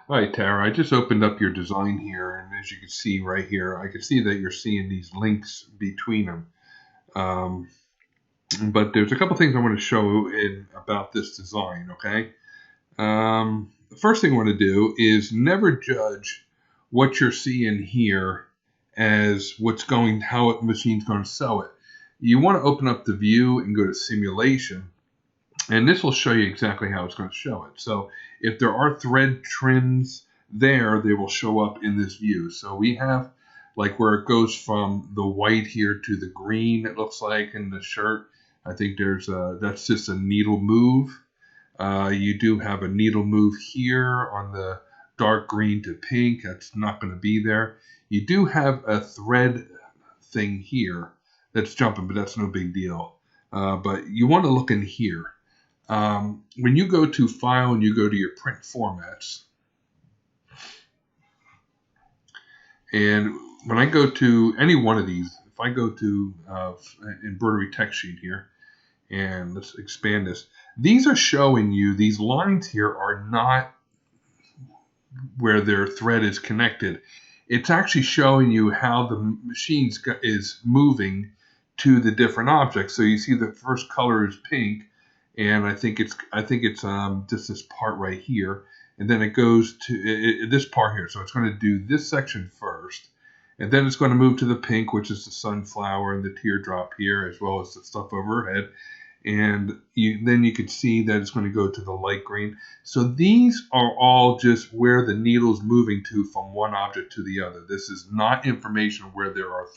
All right, Tara, I just opened up your design here, and as you can see right here, I can see that you're seeing these links between them. Um, but there's a couple things I want to show about this design, okay? The first thing I want to do is never judge what you're seeing here as how the machine's going to sew it. You want to open up the view and go to simulation, and this will show you exactly how it's going to show it. So if there are thread trims there, they will show up in this view. So we have like where it goes from the white here to the green, it looks like in the shirt. I think that's just a needle move. You do have a needle move here on the dark green to pink. That's not going to be there. You do have a thread thing here that's jumping, but that's no big deal. But you want to look in here. When you go to File and you go to your print formats, and when I go to any one of these, if I go to embroidery text sheet here, and let's expand this, these are showing you, these lines here are not where their thread is connected. It's actually showing you how the machine is moving to the different objects. So you see the first color is pink, and I think it's just this part right here, and then it goes to this part here. So it's going to do this section first, and then it's going to move to the pink, which is the sunflower and the teardrop here, as well as the stuff overhead. And then you can see that it's going to go to the light green. So these are all just where the needle is moving to from one object to the other. This is not information where there are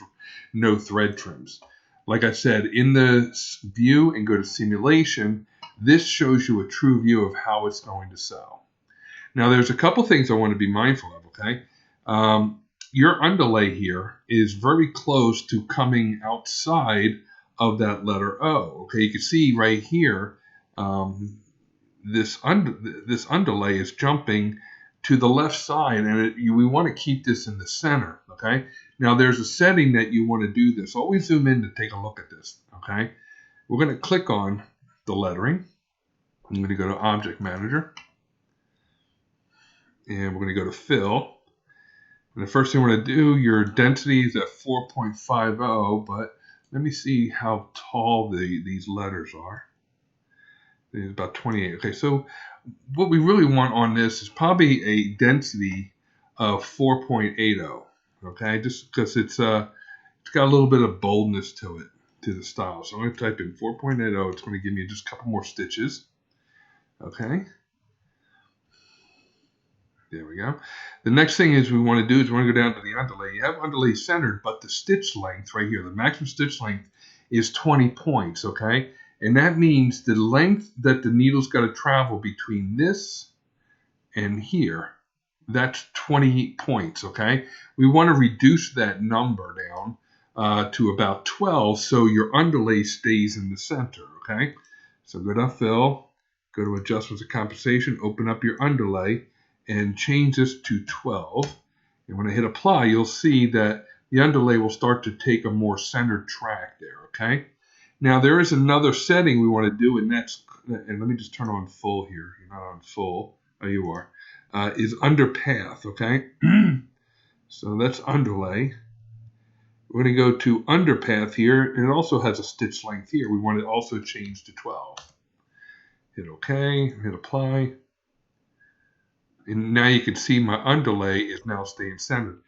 no thread trims. Like I said, in the view and go to simulation, this shows you a true view of how it's going to sew. Now there's a couple things I want to be mindful of, okay? Your underlay here is very close to coming outside of that letter O. Okay, you can see right here, this underlay is jumping to the left side, and we want to keep this in the center. Okay, now there's a setting that you want to do this. Always zoom in to take a look at this. Okay, we're going to click on the lettering. I'm going to go to Object Manager, and we're going to go to Fill. And the first thing we're going to do, your density is at 4.50, but let me see how tall these letters are. It's about 28. Okay, so what we really want on this is probably a density of 4.80. Okay, just because it's got a little bit of boldness to it, to the style. So I'm going to type in 4.80. It's going to give me just a couple more stitches. Okay. There we go. The next thing is we want to do is we want to go down to the underlay. You have underlay centered, but the stitch length right here, the maximum stitch length is 20 points, okay? And that means the length that the needle's got to travel between this and here, that's 20 points, okay? We want to reduce that number down to about 12 so your underlay stays in the center, okay? So go to Fill, go to Adjustments and Compensation, open up your underlay, and change this to 12. And when I hit apply, you'll see that the underlay will start to take a more centered track there, okay? Now there is another setting we want to do, and let me just turn on full here. You're not on full. Oh, you are. Is under path, okay? So that's underlay. We're going to go to under path here, and it also has a stitch length here. We want to also change to 12. Hit OK, hit apply. And now you can see my underlay is now staying centered.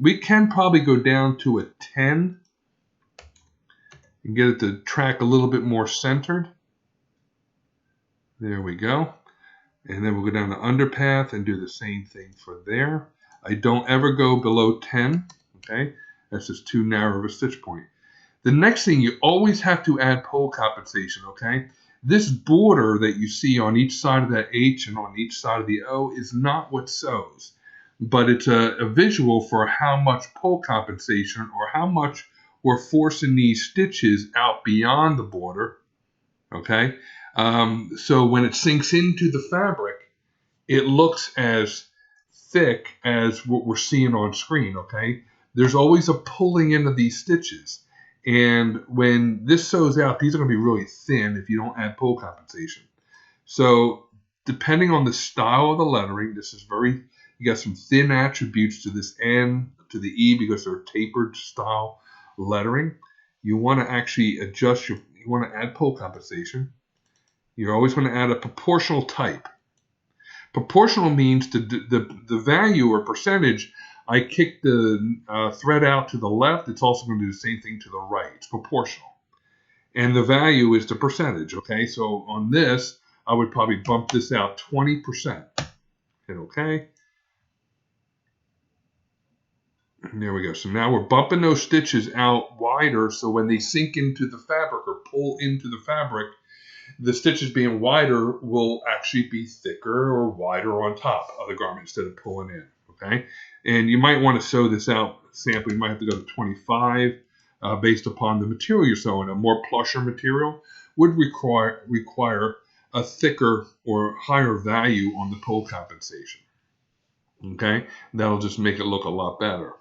We can probably go down to a 10 and get it to track a little bit more centered. There we go. And then we'll go down to underpath and do the same thing for there. I don't ever go below 10. Okay, that's just too narrow of a stitch point. The next thing, you always have to add pole compensation, okay? This border that you see on each side of that H and on each side of the O is not what sews, but it's a visual for how much pole compensation or how much we're forcing these stitches out beyond the border, okay? So when it sinks into the fabric, it looks as thick as what we're seeing on screen, okay? There's always a pulling into these stitches. And when this sews out, these are going to be really thin if you don't add pole compensation. So depending on the style of the lettering, this is very You got some thin attributes to this N, to the E, because they're tapered style lettering. You want to actually adjust you want to add pole compensation. You always want to add a proportional type. Proportional means the value or percentage. I kick the thread out to the left. It's also going to do the same thing to the right. It's proportional. And the value is the percentage, okay? So on this, I would probably bump this out 20%. Hit OK. And there we go. So now we're bumping those stitches out wider, so when they sink into the fabric or pull into the fabric, the stitches being wider will actually be thicker or wider on top of the garment instead of pulling in, okay? And you might want to sew this out sample. You might have to go to 25 based upon the material you're sewing. A more plusher material would require a thicker or higher value on the pull compensation, okay? That'll just make it look a lot better,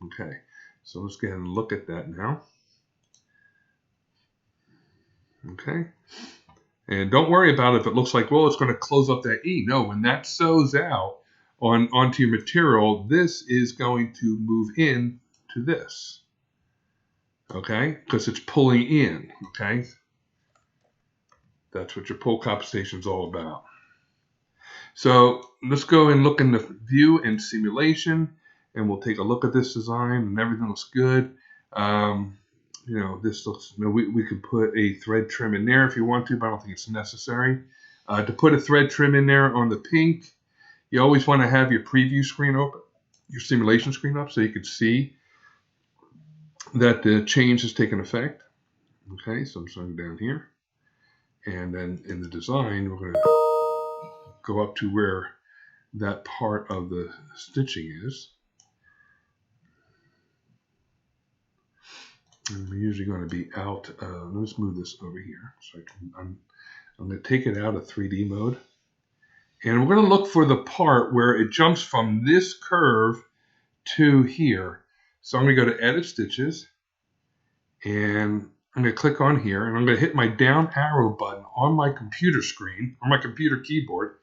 okay? So let's go ahead and look at that now, okay? And don't worry about it if it looks like, well, it's going to close up that E. No, when that sews out onto your material, this is going to move in to this, okay? Because it's pulling in, okay? That's what your pull compensation is all about. So let's go and look in the view and simulation, and we'll take a look at this design, and everything looks good. You know, this looks, you know, we could put a thread trim in there if you want to, but I don't think it's necessary. To put a thread trim in there on the pink, you always want to have your preview screen open, your simulation screen up, so you can see that the change has taken effect. Okay, so I'm going down here. And then in the design, we're going to go up to where that part of the stitching is. And we're usually going to be out. Let's move this over here. So I'm going to take it out of 3D mode. And we're going to look for the part where it jumps from this curve to here. So I'm going to go to Edit Stitches. And I'm going to click on here. And I'm going to hit my down arrow button on my computer screen, on my computer keyboard,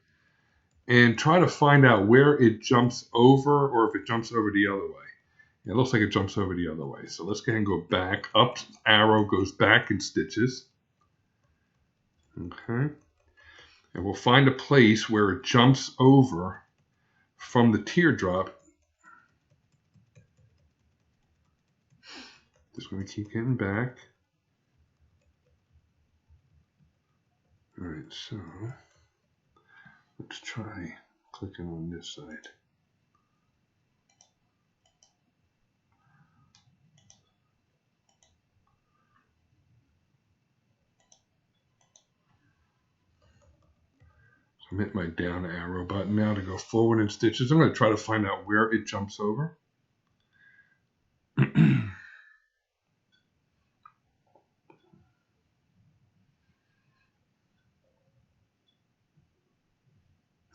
and try to find out where it jumps over or if it jumps over the other way. It looks like it jumps over the other way. So let's go ahead and go back. Up arrow goes back in stitches. Okay. And we'll find a place where it jumps over from the teardrop. Just going to keep getting back. All right, so let's try clicking on this side. I'm hitting my down arrow button now to go forward in stitches. I'm going to try to find out where it jumps over. It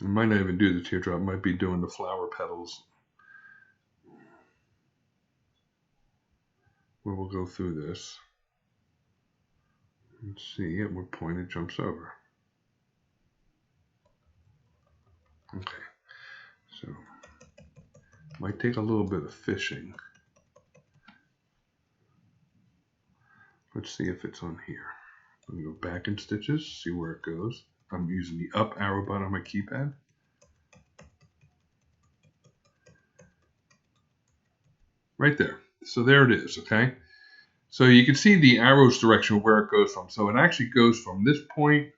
might not even do the teardrop. It might be doing the flower petals. Where we'll go through this. Let's see at what point it jumps over. Okay, so might take a little bit of fishing. Let's see if it's on here. I'm going to go back in stitches, see where it goes. I'm using the up arrow button on my keypad. Right there. So there it is, okay? So you can see the arrow's direction where it goes from. So it actually goes from this point,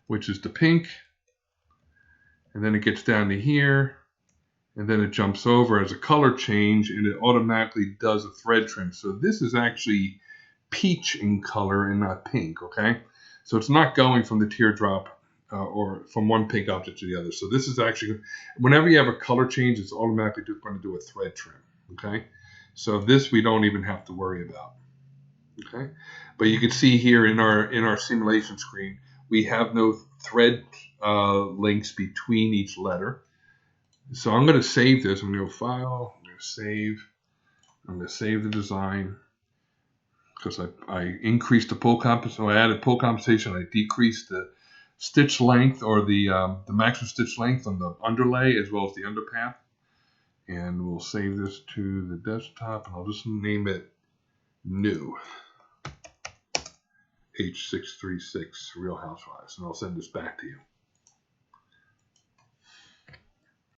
which is the pink, and then it gets down to here, and then it jumps over as a color change, and it automatically does a thread trim. So this is actually peach in color and not pink, okay? So it's not going from the teardrop or from one pink object to the other. So this is actually, whenever you have a color change, it's automatically going to do a thread trim, okay? So this we don't even have to worry about, okay? But you can see here in our simulation screen, we have no thread links between each letter. So I'm going to save this. I'm going to go File, I'm going to save. I'm going to save the design because I increased the pull compensation. So I added pull compensation. I decreased stitch length, or the maximum stitch length on the underlay as well as the underpath. And we'll save this to the desktop, and I'll just name it New H636 Real Housewives, and I'll send this back to you.